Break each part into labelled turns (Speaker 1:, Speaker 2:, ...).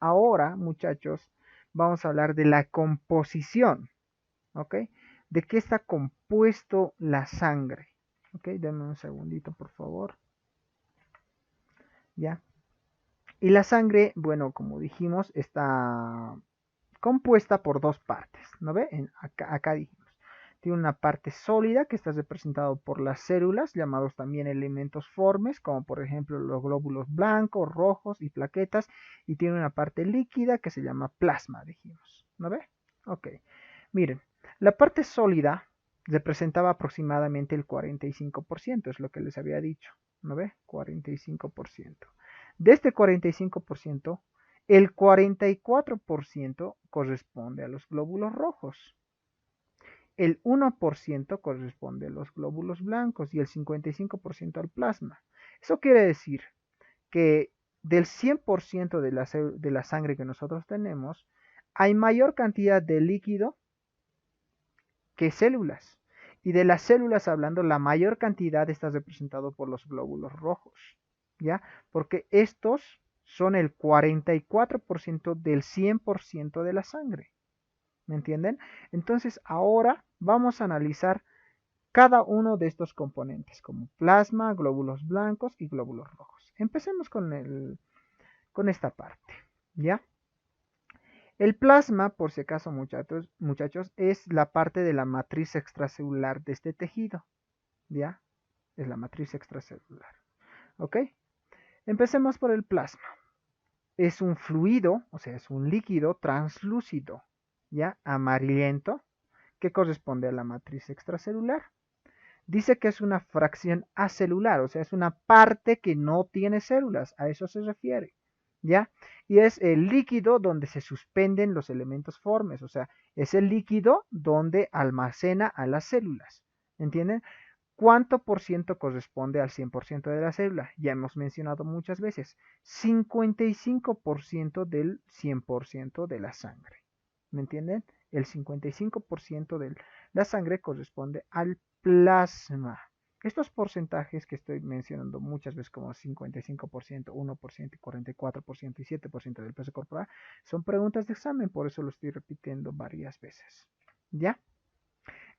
Speaker 1: ahora, muchachos, vamos a hablar de la composición, ¿ok? ¿De qué está compuesto la sangre? ¿Ok? Denme un segundito, por favor. ¿Ya? Y la sangre, bueno, como dijimos, está compuesta por dos partes, ¿no ve? Acá dijimos. Tiene una parte sólida que está representado por las células, llamados también elementos formes, como por ejemplo los glóbulos blancos, rojos y plaquetas, y tiene una parte líquida que se llama plasma, dijimos, ¿no ve? Ok, miren, la parte sólida representaba aproximadamente el 45%, es lo que les había dicho, ¿no ve? 45%. De este 45%, el 44% corresponde a los glóbulos rojos, el 1% corresponde a los glóbulos blancos y el 55% al plasma. Eso quiere decir que del 100% de la sangre que nosotros tenemos, hay mayor cantidad de líquido que células. Y de las células hablando, la mayor cantidad está representado por los glóbulos rojos, ¿ya? Porque estos son el 44% del 100% de la sangre, ¿me entienden? Entonces ahora vamos a analizar cada uno de estos componentes, como plasma, glóbulos blancos y glóbulos rojos. Empecemos con esta parte, ¿ya? El plasma, por si acaso muchachos, es la parte de la matriz extracelular de este tejido, ¿ya? Es la matriz extracelular, ¿ok? Empecemos por el plasma. Es un fluido, o sea, es un líquido translúcido, ¿ya? Amarillento, que corresponde a la matriz extracelular. Dice que es una fracción acelular, o sea, es una parte que no tiene células, a eso se refiere, ¿ya? Y es el líquido donde se suspenden los elementos formes, o sea, es el líquido donde almacena a las células, ¿entienden? ¿Cuánto por ciento corresponde al 100% de la célula? Ya hemos mencionado muchas veces, 55% del 100% de la sangre, ¿me entienden? El 55% de la sangre corresponde al plasma. Estos porcentajes que estoy mencionando muchas veces como 55%, 1% y 44% y 7% del peso corporal son preguntas de examen, por eso lo estoy repitiendo varias veces. ¿Ya?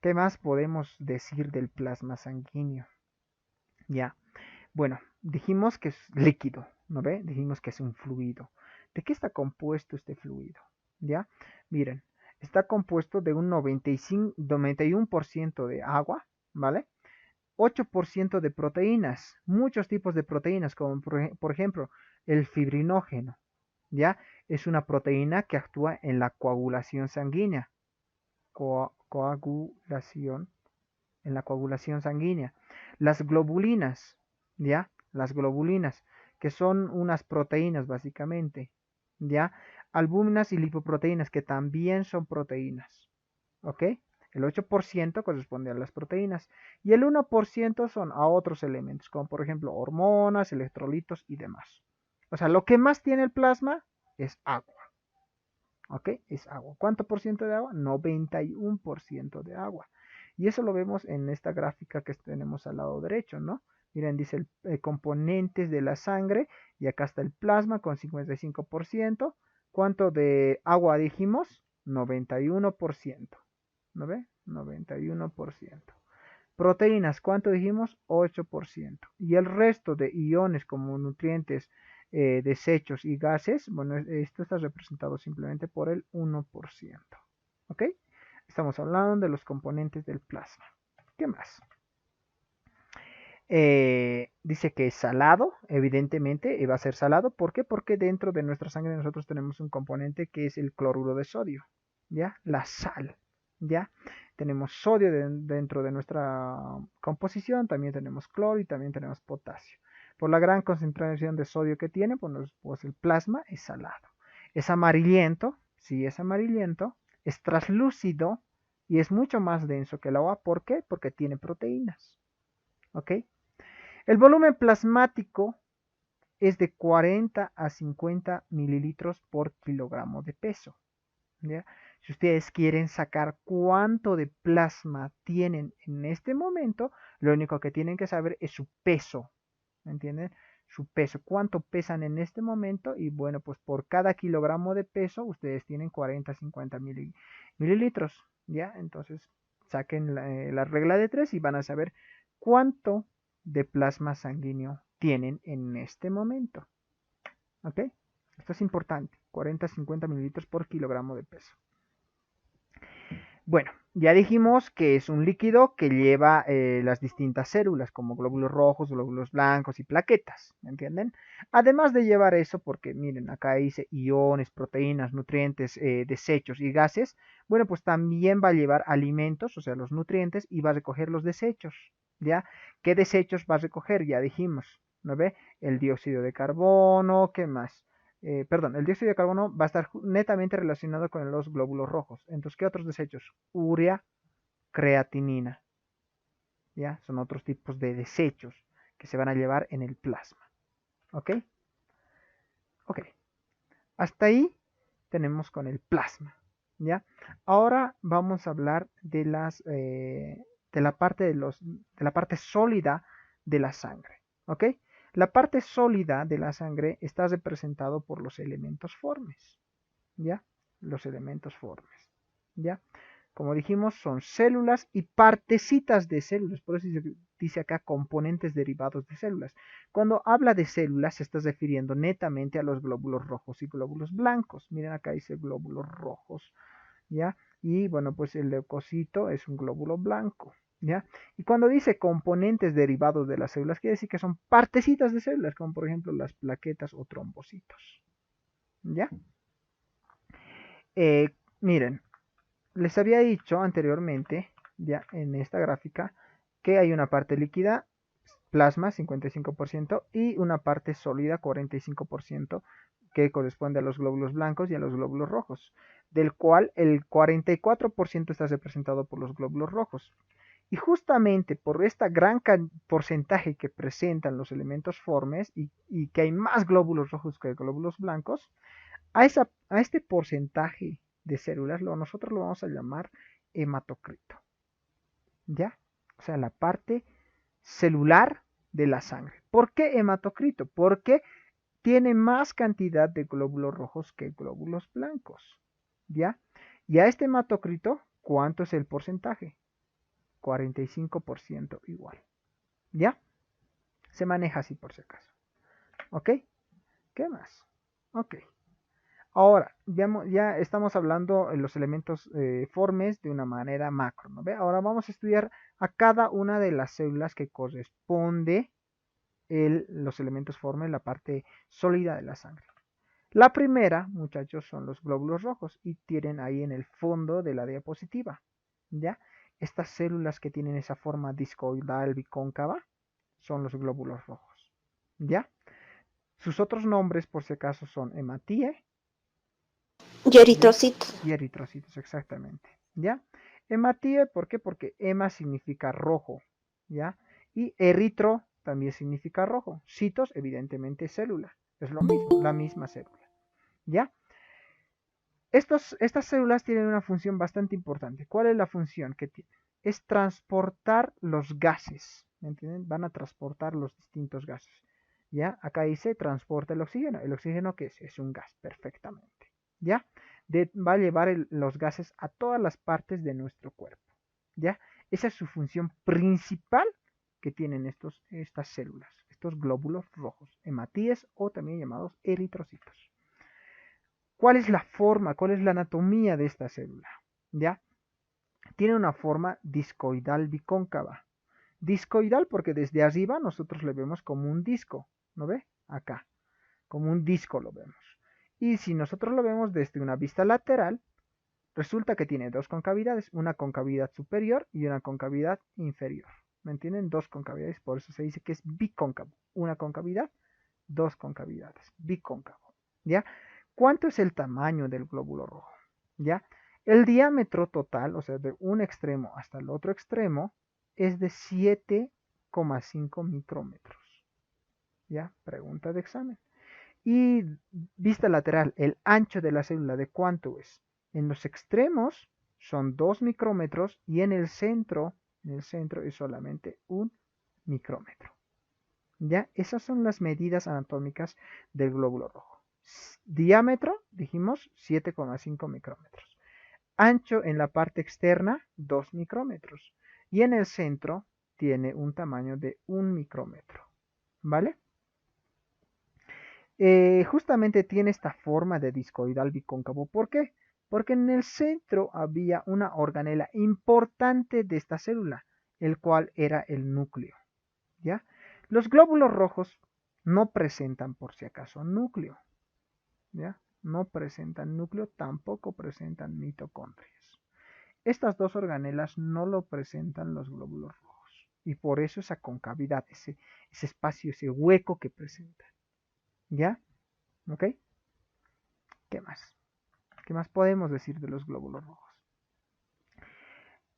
Speaker 1: ¿Qué más podemos decir del plasma sanguíneo? Ya. Bueno, dijimos que es líquido, ¿no ve? Dijimos que es un fluido. ¿De qué está compuesto este fluido? ¿Ya? Miren, está compuesto de un 91% de agua, ¿vale? 8% de proteínas, muchos tipos de proteínas, como por ejemplo el fibrinógeno, ¿ya? Es una proteína que actúa en la coagulación sanguínea, coagulación, en la coagulación sanguínea. Las globulinas, ¿ya? Las globulinas, que son unas proteínas básicamente, ¿ya? Albúminas y lipoproteínas, que también son proteínas, ¿ok? El 8% corresponde a las proteínas y el 1% son a otros elementos, como por ejemplo hormonas, electrolitos y demás. O sea, lo que más tiene el plasma es agua, ¿ok? Es agua. ¿Cuánto por ciento de agua? 91% de agua. Y eso lo vemos en esta gráfica que tenemos al lado derecho, ¿no? Miren, dice componentes de la sangre y acá está el plasma con 55%. ¿Cuánto de agua dijimos? 91%. ¿No ve? 91%. Proteínas, ¿cuánto dijimos? 8%. Y el resto de iones como nutrientes, desechos y gases, bueno, esto está representado simplemente por el 1%. ¿Ok? Estamos hablando de los componentes del plasma. ¿Qué más? Dice que es salado, evidentemente va a ser salado. ¿Por qué? Porque dentro de nuestra sangre nosotros tenemos un componente que es el cloruro de sodio, ¿ya? La sal, ¿ya? Tenemos sodio dentro de nuestra composición, también tenemos cloro y también tenemos potasio. Por la gran concentración de sodio que tiene, pues el plasma es salado. Es amarillento, sí es amarillento, es translúcido y es mucho más denso que el agua. ¿Por qué? Porque tiene proteínas, ¿ok? El volumen plasmático es de 40 a 50 mililitros por kilogramo de peso, ¿ya? Si ustedes quieren sacar cuánto de plasma tienen en este momento, lo único que tienen que saber es su peso, ¿me entienden? su peso, cuánto pesan en este momento, y bueno, pues por cada kilogramo de peso ustedes tienen 40, 50 mililitros, ¿ya? Entonces saquen la regla de 3 y van a saber cuánto de plasma sanguíneo tienen en este momento, ¿ok? Esto es importante, 40, 50 mililitros por kilogramo de peso. Bueno, ya dijimos que es un líquido que lleva las distintas células, como glóbulos rojos, glóbulos blancos y plaquetas, ¿me entienden? Además de llevar eso, porque miren, acá dice iones, proteínas, nutrientes, desechos y gases, bueno, pues también va a llevar alimentos, o sea, los nutrientes, y va a recoger los desechos, ¿ya? ¿Qué desechos va a recoger? Ya dijimos, ¿no ve? El dióxido de carbono, ¿qué más? Perdón, el dióxido de carbono va a estar netamente relacionado con los glóbulos rojos. Entonces, ¿qué otros desechos? Urea, creatinina. ¿Ya? Son otros tipos de desechos que se van a llevar en el plasma. ¿Ok? Ok. Hasta ahí tenemos con el plasma. ¿Ya? Ahora vamos a hablar de la parte de la parte sólida de la sangre. ¿Ok? La parte sólida de la sangre está representado por los elementos formes. ¿Ya? Los elementos formes, ¿ya? Como dijimos, son células y partecitas de células, por eso dice acá componentes derivados de células. Cuando habla de células, se está refiriendo netamente a los glóbulos rojos y glóbulos blancos. Miren, acá dice glóbulos rojos, ¿ya? Y bueno, pues el leucocito es un glóbulo blanco, ¿ya? Y cuando dice componentes derivados de las células, quiere decir que son partecitas de células, como por ejemplo las plaquetas o trombocitos, ¿ya? Miren, les había dicho anteriormente, ya en esta gráfica, que hay una parte líquida, plasma 55%, y una parte sólida 45%, que corresponde a los glóbulos blancos y a los glóbulos rojos, del cual el 44% está representado por los glóbulos rojos. Y justamente por este gran porcentaje que presentan los elementos formes y que hay más glóbulos rojos que glóbulos blancos, a este porcentaje de células nosotros lo vamos a llamar hematocrito, ¿ya? O sea, la parte celular de la sangre. ¿Por qué hematocrito? Porque tiene más cantidad de glóbulos rojos que glóbulos blancos, ¿ya? Y a este hematocrito, ¿cuánto es el porcentaje? 45% igual, ¿ya? Se maneja así por si acaso, ¿ok? ¿Qué más? Ok. Ahora, ya estamos hablando de los elementos formes de una manera macro, ¿no ve? Ahora vamos a estudiar a cada una de las células que corresponde los elementos formes, la parte sólida de la sangre. La primera, muchachos, son los glóbulos rojos y tienen ahí en el fondo de la diapositiva, ¿ya? Estas células que tienen esa forma discoidal bicóncava son los glóbulos rojos, ¿ya? Sus otros nombres, por si acaso, son hematíe,
Speaker 2: y eritrocitos.
Speaker 1: Y eritrocitos, exactamente. ¿Ya? Hematíe, ¿por qué? Porque hema significa rojo, ¿ya? Y eritro también significa rojo. Citos, evidentemente, célula. Es lo mismo, la misma célula. ¿Ya? Estas células tienen una función bastante importante. ¿Cuál es la función que tienen? Es transportar los gases. ¿Me entienden? Van a transportar los distintos gases. ¿Ya? Acá dice transporta el oxígeno. ¿El oxígeno qué es? Es un gas, perfectamente. ¿Ya? Va a llevar los gases a todas las partes de nuestro cuerpo. ¿Ya? Esa es su función principal que tienen estas células, estos glóbulos rojos, hematíes o también llamados eritrocitos. ¿Cuál es la forma, cuál es la anatomía de esta célula? ¿Ya? Tiene una forma discoidal bicóncava. Discoidal porque desde arriba nosotros le vemos como un disco, ¿no ve? Acá, como un disco lo vemos. Y si nosotros lo vemos desde una vista lateral, resulta que tiene dos concavidades, una concavidad superior y una concavidad inferior. ¿Me entienden? Dos concavidades, por eso se dice que es bicóncavo. Una concavidad, dos concavidades, bicóncavo. ¿Ya? ¿Cuánto es el tamaño del glóbulo rojo? ¿Ya? El diámetro total, o sea, de un extremo hasta el otro extremo, es de 7,5 micrómetros. ¿Ya? Pregunta de examen. Y vista lateral, el ancho de la célula, ¿de cuánto es? En los extremos son 2 micrómetros y en el centro es solamente 1 micrómetro. ¿Ya? Esas son las medidas anatómicas del glóbulo rojo. Diámetro, dijimos, 7,5 micrómetros. Ancho en la parte externa, 2 micrómetros. Y en el centro tiene un tamaño de 1 micrómetro. ¿Vale? Justamente tiene esta forma de discoidal bicóncavo. ¿Por qué? Porque en el centro había una organela importante de esta célula, el cual era el núcleo. ¿Ya? Los glóbulos rojos no presentan, por si acaso, núcleo. ¿Ya? No presentan núcleo, tampoco presentan mitocondrias. Estas dos organelas no lo presentan los glóbulos rojos. Y por eso esa concavidad, ese espacio, ese hueco que presentan. ¿Ya? ¿Ok? ¿Qué más? ¿Qué más podemos decir de los glóbulos rojos?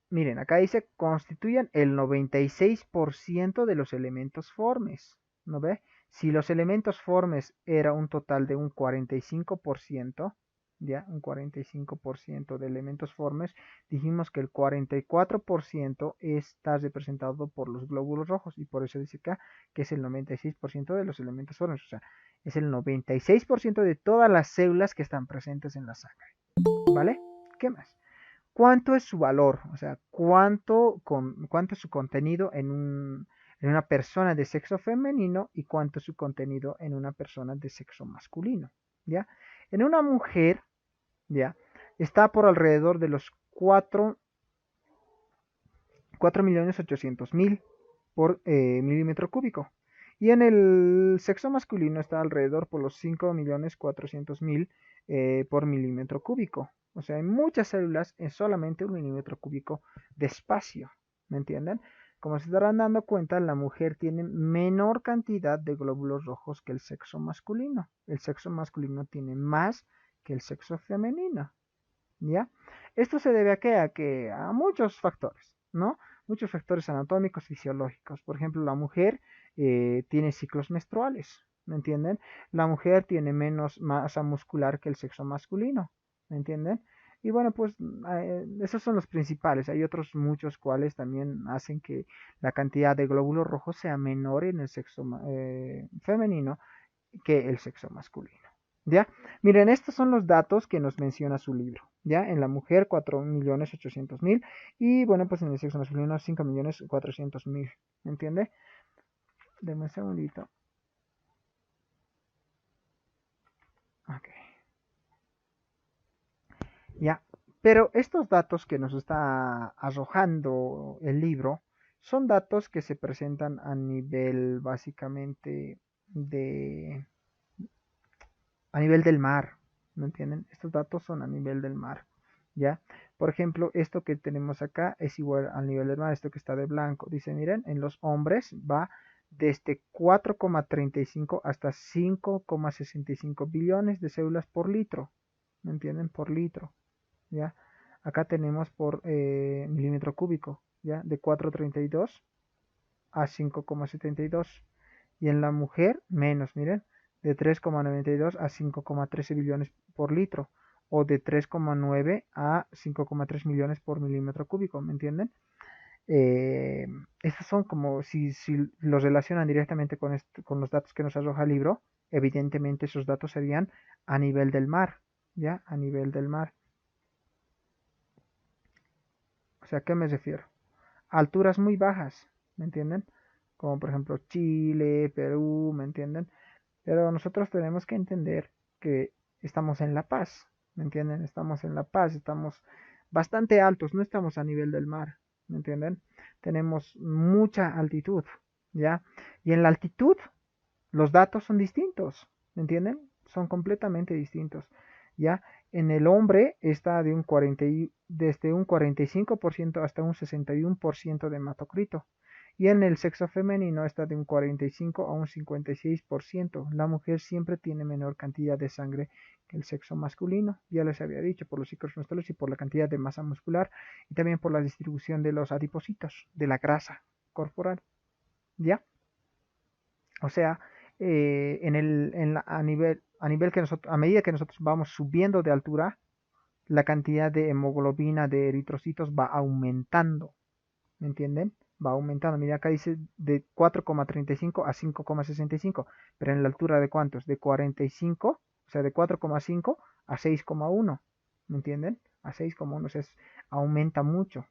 Speaker 1: Miren, acá dice, constituyen el 96% de los elementos formes. ¿No ve? Si los elementos formes era un total de un 45%, ya, un 45% de elementos formes, dijimos que el 44% está representado por los glóbulos rojos y por eso dice acá que es el 96% de los elementos formes, o sea, es el 96% de todas las células que están presentes en la sangre. ¿Vale? ¿Qué más? ¿Cuánto es su valor? O sea, cuánto es su contenido en una persona de sexo femenino y cuánto es su contenido en una persona de sexo masculino. ¿Ya? En una mujer, ¿ya? Está por alrededor de los 4.800.000 por milímetro cúbico. Y en el sexo masculino está alrededor por los 5.400.000 por milímetro cúbico. O sea, hay muchas células en solamente 1 milímetro cúbico de espacio. ¿Me entienden? Como se estarán dando cuenta, la mujer tiene menor cantidad de glóbulos rojos que el sexo masculino. El sexo masculino tiene más que el sexo femenino. ¿Ya? Esto se debe a qué? A muchos factores, ¿no? Muchos factores anatómicos, fisiológicos. Por ejemplo, la mujer tiene ciclos menstruales, ¿me entienden? La mujer tiene menos masa muscular que el sexo masculino, ¿me entienden? Y bueno, pues esos son los principales. Hay otros muchos cuales también hacen que la cantidad de glóbulos rojos sea menor en el sexo femenino que el sexo masculino. ¿Ya? Miren, estos son los datos que nos menciona su libro. ¿Ya? En la mujer 4.800.000 y bueno, pues en el sexo masculino 5.400.000. ¿Me entiende? Deme un segundito. Ok. Ya. Pero estos datos que nos está arrojando el libro son datos que se presentan a nivel básicamente de a nivel del mar, ¿me entienden? Estos datos son a nivel del mar, ¿ya? Por ejemplo, esto que tenemos acá es igual al nivel del mar, esto que está de blanco. Dice, miren, en los hombres va desde 4,35 hasta 5,65 billones de células por litro, ¿me entienden? Por litro, ¿ya? Acá tenemos por milímetro cúbico, ¿ya? De 4,32 a 5,72. Y en la mujer, menos, miren, de 3,92 a 5,13 billones por litro o de 3,9 a 5,3 millones por milímetro cúbico, ¿me entienden? Eh, Estos son como si los relacionan directamente con los datos que nos arroja el libro, evidentemente esos datos serían a nivel del mar, ¿ya? A nivel del mar. O sea, ¿a qué me refiero? A alturas muy bajas, ¿me entienden? Como por ejemplo Chile, Perú, ¿me entienden? Pero nosotros tenemos que entender que estamos en La Paz, ¿me entienden? Estamos en La Paz, estamos bastante altos, no estamos a nivel del mar, ¿me entienden? Tenemos mucha altitud, ¿ya? Y en la altitud los datos son distintos, ¿me entienden? Son completamente distintos, ¿ya? En el hombre está desde un 45% hasta un 61% de hematocrito. Y en el sexo femenino está de un 45 a un 56%. La mujer siempre tiene menor cantidad de sangre que el sexo masculino. Ya les había dicho, por los ciclos menstruales y por la cantidad de masa muscular y también por la distribución de los adipocitos, de la grasa corporal. ¿Ya? O sea, a nivel que nosotros, a medida que nosotros vamos subiendo de altura, la cantidad de hemoglobina de eritrocitos va aumentando. ¿Me entienden? va aumentando. Mira, acá dice de 4,35 a 5,65, pero en la altura de cuántos? De 45, o sea, de 4,5 a 6,1, ¿me entienden? A 6,1, o sea, aumenta mucho.